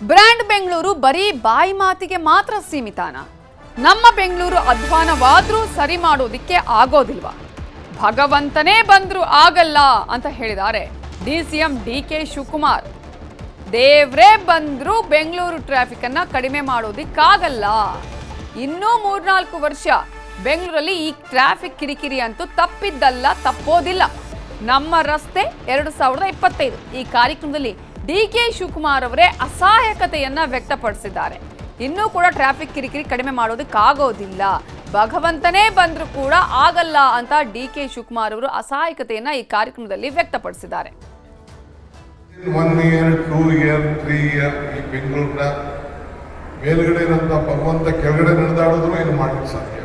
Brand Bengaluru ಬರೀ ಬಾಯಿ ಮಾತಿಗೆ ಮಾತ್ರ ಸೀಮಿತಾನ? ನಮ್ಮ ಬೆಂಗಳೂರು ಅಧ್ವಾನವಾದ್ರೂ ಸರಿ ಮಾಡೋದಿಕ್ಕೆ ಆಗೋದಿಲ್ವಾ? ಭಗವಂತನೇ ಬಂದ್ರು ಆಗಲ್ಲ ಅಂತ ಹೇಳಿದ್ದಾರೆ ಡಿಸಿಎಂ ಡಿಕೆ ಶಿವಕುಮಾರ್. ದೇವ್ರೇ ಬಂದ್ರು ಬೆಂಗಳೂರು ಟ್ರಾಫಿಕ್ ಅನ್ನ ಕಡಿಮೆ ಮಾಡೋದಿಕ್ಕಾಗಲ್ಲ. ಇನ್ನೂ 3-4 ವರ್ಷ ಬೆಂಗಳೂರಲ್ಲಿ ಈ ಟ್ರಾಫಿಕ್ ಕಿರಿಕಿರಿ ಅಂತೂ ತಪ್ಪಿದ್ದಲ್ಲ, ತಪ್ಪೋದಿಲ್ಲ. ನಮ್ಮ ರಸ್ತೆ 2025 ಈ ಕಾರ್ಯಕ್ರಮದಲ್ಲಿ ಡಿಕೆ ಶಿವಕುಮಾರ್ ಅವರೇ ಅಸಹಾಯಕತೆಯನ್ನ ವ್ಯಕ್ತಪಡಿಸಿದ್ದಾರೆ. ಇನ್ನೂ ಕೂಡ ಟ್ರಾಫಿಕ್ ಕಿರಿಕಿರಿ ಕಡಿಮೆ ಮಾಡೋದಕ್ಕಾಗೋದಿಲ್ಲ, ಭಗವಂತನೇ ಬಂದ್ರೂ ಕೂಡ ಆಗಲ್ಲ ಅಂತ ಡಿಕೆ ಶಿವಕುಮಾರ್ ಅವರು ಅಸಹಾಯಕತೆಯನ್ನ ಈ ಕಾರ್ಯಕ್ರಮದಲ್ಲಿ ವ್ಯಕ್ತಪಡಿಸಿದ್ದಾರೆ. 1 year, 2 year, 3 year ಈ ಬೆಂಗಳೂರಿನ ಮೇಲ್ಗಡೆ ಇರುವಂತ ಭಗವಂತ ಕೆಳಗಡೆ ನಡೆದಾಡಿದ್ರು ಏನು ಮಾಡಲಿಕ್ಕೆ ಸಾಧ್ಯ.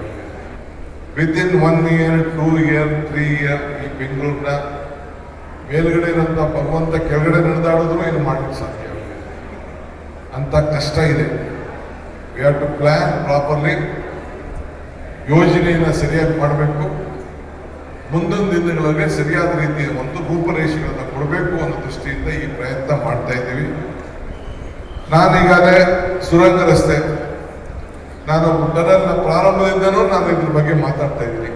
ವಿದಿನ್ 1 year, 2 year, 3 year ಈ ಬೆಂಗಳೂರಿನ ಮೇಲ್ಗಡೆ ಇರುವಂತ ಭಗವಂತ ಕೆಳಗಡೆ ನಡೆದಾಡಿದ್ರು ಏನು ಮಾಡಲಿಕ್ಕೆ ಸಾಧ್ಯ. ಅಂತ ಕಷ್ಟ ಇದೆ. We have to plan properly. ಯೋಜನೆಯನ್ನು ಸರಿಯಾಗಿ ಮಾಡಬೇಕು. ಮುಂದಿನ ದಿನಗಳಲ್ಲಿ ಸರಿಯಾದ ರೀತಿಯ ಒಂದು ರೂಪರೇಷೆಗಳನ್ನು ಕೊಡಬೇಕು ಅನ್ನೋ ದೃಷ್ಟಿಯಿಂದ ಈ ಪ್ರಯತ್ನ ಮಾಡ್ತಾ ಇದ್ದೀವಿ. ನಾನೀಗಾಗಲೇ ಸುರಂಗ ರಸ್ತೆ, ನಾನು ಟನಲ್ನ ಪ್ರಾರಂಭದಿಂದನೂ ನಾನು ಇದ್ರ ಬಗ್ಗೆ ಮಾತಾಡ್ತಾ ಇದ್ದೀನಿ.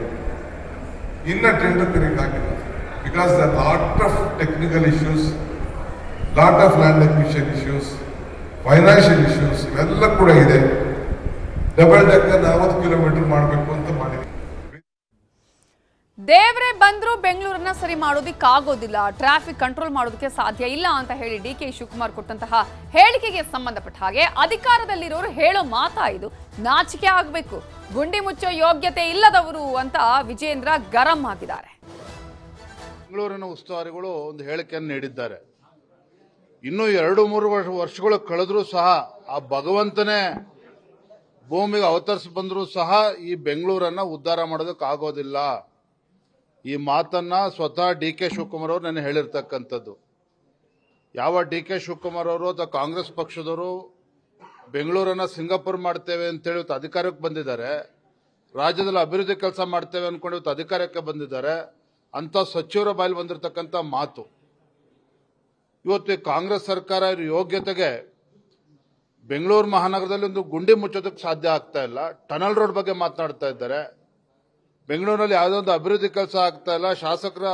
ಇನ್ನ ಟೆಂಡರ್ ಪೀರಿಯಡ್ ಆಗಿಲ್ಲ. Because the lot of technical issues, lot of land acquisition issues, financial issues ಇವೆಲ್ಲ ಕೂಡ ಇದೆ. ಡಬಲ್ ಡೆಕ್ಕರ್ 40 ಕಿಲೋಮೀಟರ್ ಮಾಡಬೇಕು ಅಂತ ಮಾಡಿದ್ದೀವಿ. ದೇವ್ರೇ ಬಂದ್ರು ಬೆಂಗಳೂರನ್ನ ಸರಿ ಮಾಡೋದಿಕ್ಕಾಗೋದಿಲ್ಲ, ಟ್ರಾಫಿಕ್ ಕಂಟ್ರೋಲ್ ಮಾಡೋದಕ್ಕೆ ಸಾಧ್ಯ ಇಲ್ಲ ಅಂತ ಹೇಳಿ ಡಿಕೆ ಶಿವಕುಮಾರ್ ಕೊಟ್ಟಂತಹ ಹೇಳಿಕೆಗೆ ಸಂಬಂಧಪಟ್ಟ ಹಾಗೆ ಅಧಿಕಾರದಲ್ಲಿರೋರು ಹೇಳೋ ಮಾತಾ ಇದು? ನಾಚಿಕೆ ಆಗಬೇಕು, ಗುಂಡಿ ಮುಚ್ಚೋ ಯೋಗ್ಯತೆ ಇಲ್ಲದವರು ಅಂತ ವಿಜೇಂದ್ರ ಗರಂ ಆಗಿದ್ದಾರೆ. ಬೆಂಗಳೂರಿನ ಉಸ್ತುವಾರಿಗಳು ಒಂದು ಹೇಳಿಕೆಯನ್ನು ನೀಡಿದ್ದಾರೆ. ಇನ್ನೂ 2-3 ವರ್ಷಗಳು ಕಳೆದ್ರೂ ಸಹ ಆ ಭಗವಂತನೇ ಭೂಮಿಗೆ ಅವತರಿಸಿ ಬಂದರೂ ಸಹ ಈ ಬೆಂಗಳೂರನ್ನ ಉದ್ಧಾರ ಮಾಡೋದಕ್ಕಾಗೋದಿಲ್ಲ. ಈ ಮಾತನ್ನ ಸ್ವತಃ ಡಿ ಕೆ ಶಿವಕುಮಾರ್ ಅವರು ನೆನ್ನೆ ಹೇಳಿರ್ತಕ್ಕಂಥದ್ದು. ಯಾವ ಡಿ ಕೆ ಶಿವಕುಮಾರ್ ಅವರು ಅಥವಾ ಕಾಂಗ್ರೆಸ್ ಪಕ್ಷದವರು ಬೆಂಗಳೂರನ್ನ ಸಿಂಗಾಪುರ್ ಮಾಡ್ತೇವೆ ಅಂತೇಳಿ ಇವತ್ತು ಅಧಿಕಾರಕ್ಕೆ ಬಂದಿದ್ದಾರೆ, ರಾಜ್ಯದಲ್ಲಿ ಅಭಿವೃದ್ಧಿ ಕೆಲಸ ಮಾಡ್ತೇವೆ ಅನ್ಕೊಂಡು ಇವತ್ತು ಅಧಿಕಾರಕ್ಕೆ ಬಂದಿದ್ದಾರೆ ಅಂತ ಸಚಿವರ ಬಾಯಲ್ಲಿ ಬಂದಿರತಕ್ಕಂಥ ಮಾತು. ಇವತ್ತು ಕಾಂಗ್ರೆಸ್ ಸರ್ಕಾರ ಯೋಗ್ಯತೆಗೆ ಬೆಂಗಳೂರು ಮಹಾನಗರದಲ್ಲಿ ಒಂದು ಗುಂಡಿ ಮುಚ್ಚೋದಕ್ಕೆ ಸಾಧ್ಯ ಆಗ್ತಾ ಇಲ್ಲ. ಟನಲ್ ರೋಡ್ ಬಗ್ಗೆ ಮಾತನಾಡ್ತಾ ಇದ್ದಾರೆ. ಬೆಂಗಳೂರಿನಲ್ಲಿ ಯಾವುದೋ ಒಂದು ಅಭಿವೃದ್ಧಿ ಕೆಲಸ ಆಗ್ತಾ ಇಲ್ಲ, ಶಾಸಕರ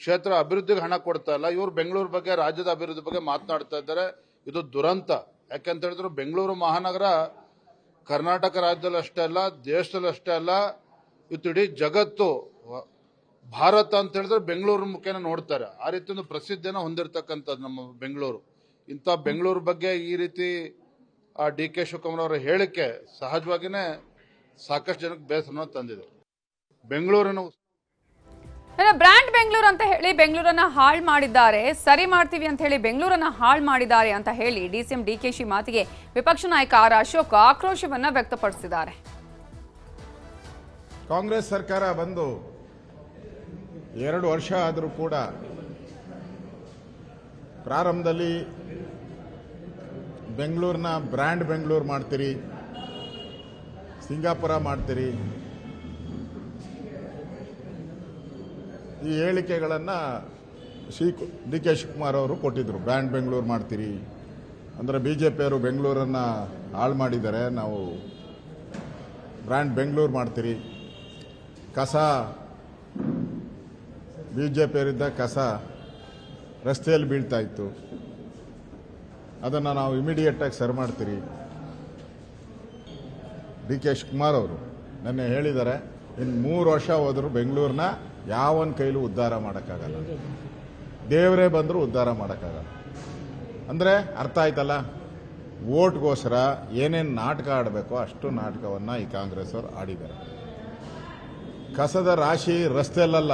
ಕ್ಷೇತ್ರ ಅಭಿವೃದ್ಧಿಗೆ ಹಣ ಕೊಡ್ತಾ ಇಲ್ಲ. ಇವರು ಬೆಂಗಳೂರು ಬಗ್ಗೆ, ರಾಜ್ಯದ ಅಭಿವೃದ್ಧಿ ಬಗ್ಗೆ ಮಾತನಾಡ್ತಾ ಇದ್ದಾರೆ. ಇದು ದುರಂತ. ಯಾಕೆಂತ ಹೇಳಿದ್ರು ಬೆಂಗಳೂರು ಮಹಾನಗರ ಕರ್ನಾಟಕ ರಾಜ್ಯದಲ್ಲಿ ಅಷ್ಟೇ ಅಲ್ಲ, ದೇಶದಲ್ಲಿ ಅಷ್ಟೇ ಅಲ್ಲ, ಇವತ್ತು ಇಡೀ ಜಗತ್ತು, ಭಾರತ ಅಂತ ಹೇಳಿದ್ರೆ ಬೆಂಗಳೂರು ಮುಖೇನ ನೋಡ್ತಾರೆ. ಆ ರೀತಿ ಒಂದು ಪ್ರಸಿದ್ಧಿಯನ್ನು ಹೊಂದಿರತಕ್ಕಂಥದ್ದು ನಮ್ಮ ಬೆಂಗಳೂರು. ಇಂಥ ಬೆಂಗಳೂರು ಬಗ್ಗೆ ಈ ರೀತಿ ಡಿ ಕೆ ಶಿವಕುಮಾರ್ ಅವರ ಹೇಳಿಕೆ ಸಹಜವಾಗಿಯೇ ಸಾಕಷ್ಟು ಜನಕ್ಕೆ ಬೇಸರವನ್ನು ತಂದಿದೆ. ಬೆಂಗಳೂರಿನ ಬ್ರ್ಯಾಂಡ್ ಬೆಂಗಳೂರು ಅಂತ ಹೇಳಿ ಬೆಂಗಳೂರನ್ನ ಹಾಳು ಮಾಡಿದ್ದಾರೆ, ಸರಿ ಮಾಡ್ತೀವಿ ಅಂತ ಹೇಳಿ ಬೆಂಗಳೂರನ್ನ ಹಾಳು ಮಾಡಿದ್ದಾರೆ ಅಂತ ಹೇಳಿ ಡಿಸಿಎಂ ಡಿಕೆಶಿ ಮಾತಿಗೆ ವಿಪಕ್ಷ ನಾಯಕ ಆರ್ ಅಶೋಕ್ ಆಕ್ರೋಶವನ್ನ ವ್ಯಕ್ತಪಡಿಸಿದ್ದಾರೆ. ಕಾಂಗ್ರೆಸ್ ಸರ್ಕಾರ ಬಂದು 2 ವರ್ಷ ಆದರೂ ಕೂಡ ಪ್ರಾರಂಭದಲ್ಲಿ ಬೆಂಗಳೂರನ್ನ ಬ್ರ್ಯಾಂಡ್ ಬೆಂಗಳೂರು ಮಾಡ್ತೀರಿ, ಸಿಂಗಾಪುರ ಮಾಡ್ತೀರಿ, ಈ ಹೇಳಿಕೆಗಳನ್ನು ಡಿ ಕೆ ಶಿವಕುಮಾರ್ ಅವರು ಕೊಟ್ಟಿದ್ದರು. ಬ್ರ್ಯಾಂಡ್ ಬೆಂಗಳೂರು ಮಾಡ್ತೀರಿ ಅಂದರೆ ಬಿಜೆಪಿಯವರು ಬೆಂಗಳೂರನ್ನು ಹಾಳು ಮಾಡಿದ್ದಾರೆ, ನಾವು ಬ್ರ್ಯಾಂಡ್ ಬೆಂಗಳೂರು ಮಾಡ್ತೀರಿ. ಕಸ, ಬಿಜೆಪಿಯವರಿದ್ದ ಕಸ ರಸ್ತೆಯಲ್ಲಿ ಬೀಳ್ತಾ ಇತ್ತು, ಅದನ್ನು ನಾವು ಇಮಿಡಿಯೇಟಾಗಿ ಸರಿ ಮಾಡ್ತೀರಿ. ಡಿ ಕೆ ಶಿವಕುಮಾರ್ ಅವರು ನೆನ್ನೆ ಹೇಳಿದ್ದಾರೆ, ಇನ್ನು 3 ವರ್ಷ ಹೋದರೂ ಬೆಂಗಳೂರನ್ನ ಯಾವನ ಕೈಲೂ ಉದ್ಧಾರ ಮಾಡೋಕ್ಕಾಗಲ್ಲ, ದೇವರೇ ಬಂದರೂ ಉದ್ಧಾರ ಮಾಡೋಕ್ಕಾಗಲ್ಲ. ಅಂದರೆ ಅರ್ಥ ಆಯ್ತಲ್ಲ, ವೋಟ್ಗೋಸ್ಕರ ಏನೇನು ನಾಟಕ ಆಡಬೇಕೋ ಅಷ್ಟು ನಾಟಕವನ್ನು ಈ ಕಾಂಗ್ರೆಸ್ ಅವರು ಆಡಿದ್ದಾರೆ. ಕಸದ ರಾಶಿ ರಸ್ತೆಯಲ್ಲ,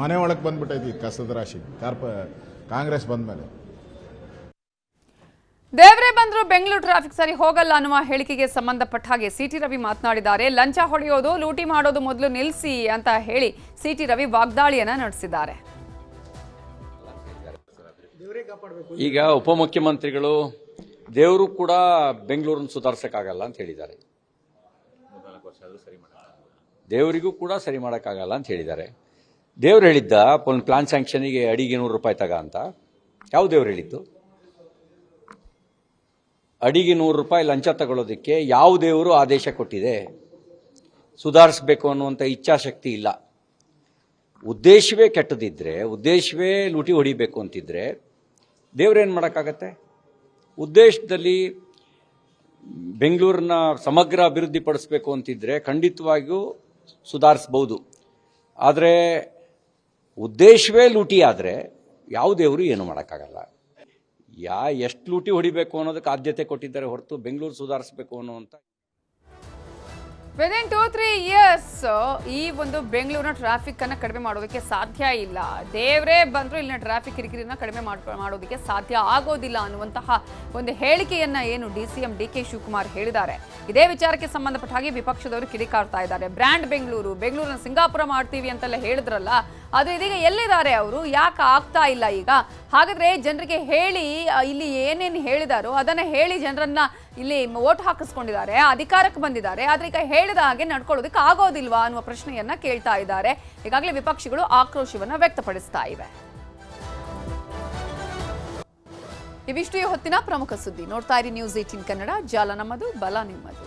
ಮನೆ ಒಳಗೆ ಬಂದ್ಬಿಟ್ಟೈತಿ ಕಸದ ರಾಶಿ ಕಾಂಗ್ರೆಸ್ ಬಂದ ಮೇಲೆ. ದೇವ್ರೇ ಬಂದ್ರು ಬೆಂಗಳೂರು ಟ್ರಾಫಿಕ್ ಸರಿ ಹೋಗಲ್ಲ ಅನ್ನುವ ಹೇಳಿಕೆಗೆ ಸಂಬಂಧಪಟ್ಟ ಹಾಗೆ ಸಿಟಿ ರವಿ ಮಾತನಾಡಿದ್ದಾರೆ. ಲಂಚ ಹೊಡೆಯೋದು, ಲೂಟಿ ಮಾಡೋದು ಮೊದಲು ನಿಲ್ಲಿಸಿ ಅಂತ ಹೇಳಿ ಸಿಟಿ ರವಿ ವಾಗ್ದಾಳಿಯನ್ನ ನಡೆಸಿದ್ದಾರೆ. ಈಗ ಉಪಮುಖ್ಯಮಂತ್ರಿಗಳು ದೇವರು ಕೂಡ ಬೆಂಗಳೂರನ್ನು ಸುಧಾರಿಸಕ್ಕಾಗಲ್ಲ ಅಂತ ಹೇಳಿದ್ದಾರೆ, ದೇವರಿಗೂ ಕೂಡ ಸರಿ ಮಾಡೋಕ್ಕಾಗಲ್ಲ ಅಂತ ಹೇಳಿದ್ದಾರೆ. ದೇವ್ರು ಹೇಳಿದ್ದ ಒಂದು ಪ್ಲಾನ್ ಸ್ಯಾಂಕ್ಷನಿಗೆ ಅಡಿಗೆ 100 ರೂಪಾಯಿ ತಗ ಅಂತ? ಯಾವ ದೇವ್ರು ಹೇಳಿದ್ದು? ಅಡಿಗೆ 100 ರೂಪಾಯಿ ಲಂಚ ತಗೊಳ್ಳೋದಕ್ಕೆ ಯಾವ ದೇವರು ಆದೇಶ ಕೊಟ್ಟಿದೆ? ಸುಧಾರಿಸಬೇಕು ಅನ್ನುವಂಥ ಇಚ್ಛಾಶಕ್ತಿ ಇಲ್ಲ. ಉದ್ದೇಶವೇ ಕೆಟ್ಟದಿದ್ದರೆ, ಉದ್ದೇಶವೇ ಲೂಟಿ ಹೊಡಿಬೇಕು ಅಂತಿದ್ರೆ ದೇವ್ರೇನು ಮಾಡೋಕ್ಕಾಗತ್ತೆ? ಉದ್ದೇಶದಲ್ಲಿ ಬೆಂಗಳೂರನ್ನ ಸಮಗ್ರ ಅಭಿವೃದ್ಧಿ ಪಡಿಸಬೇಕು ಅಂತಿದ್ರೆ ಖಂಡಿತವಾಗಿಯೂ ಸುಧಾರಿಸ್ಬೋದು. ಆದರೆ ಉದ್ದೇಶವೇ ಲೂಟಿ ಆದರೆ ಯಾವ ದೇವರು ಏನು ಮಾಡೋಕ್ಕಾಗಲ್ಲ. ಎಷ್ಟು ಲೂಟಿ ಹೊಡಿಬೇಕು ಅನ್ನೋದಕ್ಕೆ ಆದ್ಯತೆ ಕೊಟ್ಟಿದ್ದಾರೆ ಹೊರತು ಬೆಂಗಳೂರು ಸುಧಾರಿಸಬೇಕು ಅನ್ನುವಂಥ ವಿದಿನ್ 2-3 ಇಯರ್ಸ್ ಈ ಒಂದು ಬೆಂಗಳೂರಿನ ಟ್ರಾಫಿಕ್ ಅನ್ನ ಕಡಿಮೆ ಮಾಡೋದಕ್ಕೆ ಸಾಧ್ಯ ಇಲ್ಲ. ದೇವರೇ ಬಂದರೂ ಇಲ್ಲಿನ ಟ್ರಾಫಿಕ್ ಕಿರಿಕಿರಿನ ಕಡಿಮೆ ಮಾಡೋದಕ್ಕೆ ಸಾಧ್ಯ ಆಗೋದಿಲ್ಲ ಅನ್ನುವಂತಹ ಒಂದು ಹೇಳಿಕೆಯನ್ನ ಏನು DCM DK ಶಿವಕುಮಾರ್ ಹೇಳಿದ್ದಾರೆ. ಇದೇ ವಿಚಾರಕ್ಕೆ ಸಂಬಂಧಪಟ್ಟ ಹಾಗೆ ವಿಪಕ್ಷದವರು ಕಿಡಿಕಾರ್ತಾ ಇದ್ದಾರೆ. ಬ್ರ್ಯಾಂಡ್ ಬೆಂಗಳೂರನ್ನ ಸಿಂಗಾಪುರ ಮಾಡ್ತೀವಿ ಅಂತೆಲ್ಲ ಹೇಳಿದ್ರಲ್ಲ, ಅದು ಇದೀಗ ಎಲ್ಲಿದ್ದಾರೆ ಅವರು? ಯಾಕೆ ಆಗ್ತಾ ಇಲ್ಲ ಈಗ? ಹಾಗಾದ್ರೆ ಜನರಿಗೆ ಹೇಳಿ, ಇಲ್ಲಿ ಏನೇನು ಹೇಳಿದಾರೋ ಅದನ್ನ ಹೇಳಿ ಜನರನ್ನ ಇಲ್ಲಿ ವೋಟ್ ಹಾಕಿಸ್ಕೊಂಡಿದ್ದಾರೆ, ಅಧಿಕಾರಕ್ಕೆ ಬಂದಿದ್ದಾರೆ. ಆದ್ರೆ ಈಗ ಹೇಳಿದ ಹಾಗೆ ನಡ್ಕೊಳ್ಳೋದಕ್ಕೆ ಆಗೋದಿಲ್ವಾ ಅನ್ನುವ ಪ್ರಶ್ನೆಯನ್ನ ಕೇಳ್ತಾ ಇದ್ದಾರೆ. ಈಗಾಗಲೇ ವಿಪಕ್ಷಗಳು ಆಕ್ರೋಶವನ್ನ ವ್ಯಕ್ತಪಡಿಸ್ತಾ ಇವೆ. ಇವಿಷ್ಟು ಹೊತ್ತಿನ ಪ್ರಮುಖ ಸುದ್ದಿ. ನೋಡ್ತಾ ಇರಿ ನ್ಯೂಸ್ 18 ಕನ್ನಡ. ಜಾಲ ನಮ್ಮದು, ಬಲ ನಿಮ್ಮದು.